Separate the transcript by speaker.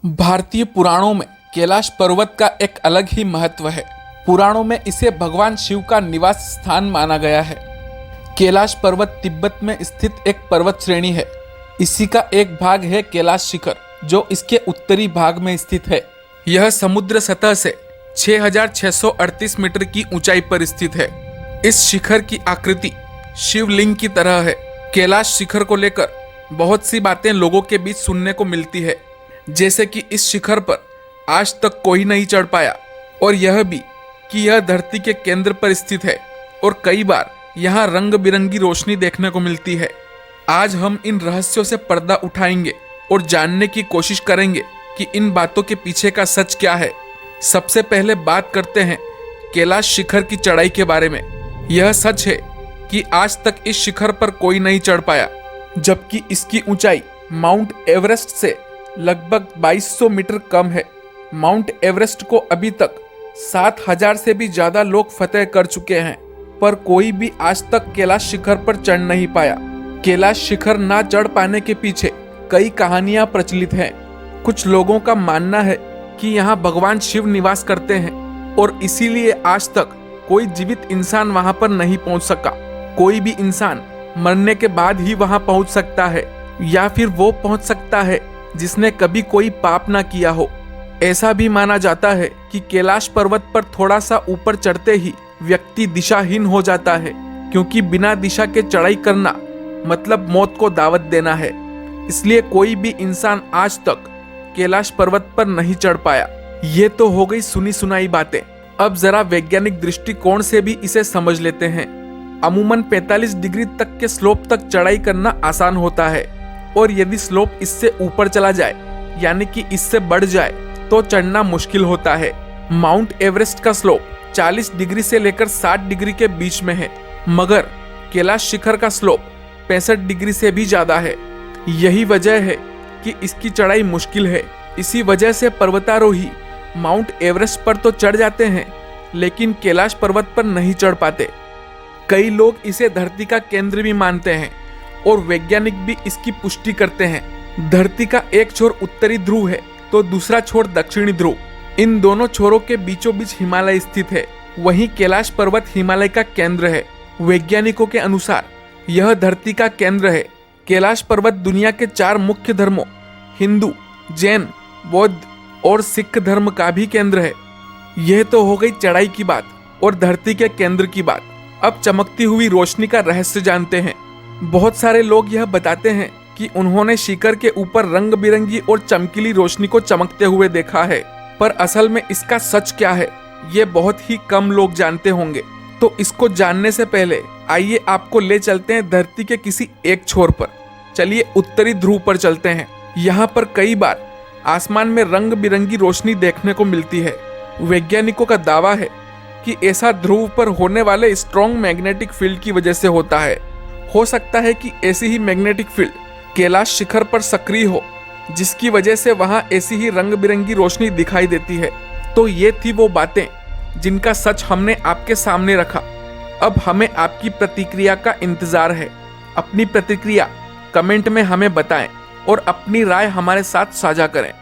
Speaker 1: भारतीय पुराणों में कैलाश पर्वत का एक अलग ही महत्व है। पुराणों में इसे भगवान शिव का निवास स्थान माना गया है। कैलाश पर्वत तिब्बत में स्थित एक पर्वत श्रेणी है। इसी का एक भाग है कैलाश शिखर, जो इसके उत्तरी भाग में स्थित है। यह समुद्र सतह से 6,638 मीटर की ऊंचाई पर स्थित है। इस शिखर की आकृति शिवलिंग की तरह है। कैलाश शिखर को लेकर बहुत सी बातें लोगों के बीच सुनने को मिलती है, जैसे कि इस शिखर पर आज तक कोई नहीं चढ़ पाया, और यह भी कि यह धरती के केंद्र पर स्थित है और कई बार यहाँ रंग बिरंगी रोशनी देखने को मिलती है। आज हम इन रहस्यों से पर्दा उठाएंगे और जानने की कोशिश करेंगे कि इन बातों के पीछे का सच क्या है। सबसे पहले बात करते हैं कैलाश शिखर की चढ़ाई के बारे में। यह सच है कि आज तक इस शिखर पर कोई नहीं चढ़ पाया, जबकि इसकी ऊंचाई माउंट एवरेस्ट से लगभग 2200 मीटर कम है। माउंट एवरेस्ट को अभी तक 7,000 से भी ज्यादा लोग फतेह कर चुके हैं, पर कोई भी आज तक कैलाश शिखर पर चढ़ नहीं पाया। कैलाश शिखर ना चढ़ पाने के पीछे कई कहानियां प्रचलित हैं। कुछ लोगों का मानना है कि यहाँ भगवान शिव निवास करते हैं और इसीलिए आज तक कोई जीवित इंसान वहां पर नहीं पहुंच सका। कोई भी इंसान मरने के बाद ही वहां पहुंच सकता है, या फिर वो पहुंच सकता है जिसने कभी कोई पाप ना किया हो। ऐसा भी माना जाता है कि कैलाश पर्वत पर थोड़ा सा ऊपर चढ़ते ही व्यक्ति दिशाहीन हो जाता है, क्योंकि बिना दिशा के चढ़ाई करना मतलब मौत को दावत देना है। इसलिए कोई भी इंसान आज तक कैलाश पर्वत पर नहीं चढ़ पाया। ये तो हो गई सुनी सुनाई बातें। अब जरा वैज्ञानिक दृष्टिकोण से भी इसे समझ लेते हैं। अमूमन 45 डिग्री तक के स्लोप तक चढ़ाई करना आसान होता है, और यदि स्लोप इससे ऊपर चला जाए, यानी कि इससे बढ़ जाए, तो चढ़ना मुश्किल होता है। माउंट एवरेस्ट का स्लोप 40 डिग्री से लेकर 60 डिग्री के बीच में है, मगर कैलाश शिखर का स्लोप 65 डिग्री से भी ज्यादा है। यही वजह है कि इसकी चढ़ाई मुश्किल है। इसी वजह से पर्वतारोही माउंट एवरेस्ट पर तो चढ़ जाते हैं, लेकिन कैलाश पर्वत पर नहीं चढ़ पाते। कई लोग इसे धरती का केंद्र भी मानते हैं, और वैज्ञानिक भी इसकी पुष्टि करते हैं। धरती का एक छोर उत्तरी ध्रुव है तो दूसरा छोर दक्षिणी ध्रुव। इन दोनों छोरों के बीचों बीच हिमालय स्थित है। वहीं कैलाश पर्वत हिमालय का केंद्र है। वैज्ञानिकों के अनुसार यह धरती का केंद्र है। कैलाश पर्वत दुनिया के 4 मुख्य धर्मों हिंदू, जैन, बौद्ध और सिख धर्म का भी केंद्र है। यह तो हो गई चढ़ाई की बात और धरती के केंद्र की बात। अब चमकती हुई रोशनी का रहस्य जानते हैं। बहुत सारे लोग यह बताते हैं कि उन्होंने शिखर के ऊपर रंग बिरंगी और चमकीली रोशनी को चमकते हुए देखा है, पर असल में इसका सच क्या है, ये बहुत ही कम लोग जानते होंगे। तो इसको जानने से पहले आइए आपको ले चलते हैं धरती के किसी एक छोर पर। चलिए उत्तरी ध्रुव पर चलते हैं। यहाँ पर कई बार आसमान में रंग बिरंगी रोशनी देखने को मिलती है। वैज्ञानिकों का दावा है कि ऐसा ध्रुव पर होने वाले स्ट्रॉन्ग मैग्नेटिक फील्ड की वजह से होता है। हो सकता है कि ऐसी ही मैग्नेटिक फील्ड कैलाश शिखर पर सक्रिय हो, जिसकी वजह से वहां ऐसी ही रंग बिरंगी रोशनी दिखाई देती है। तो ये थी वो बातें जिनका सच हमने आपके सामने रखा। अब हमें आपकी प्रतिक्रिया का इंतजार है। अपनी प्रतिक्रिया कमेंट में हमें बताएं और अपनी राय हमारे साथ साझा करें।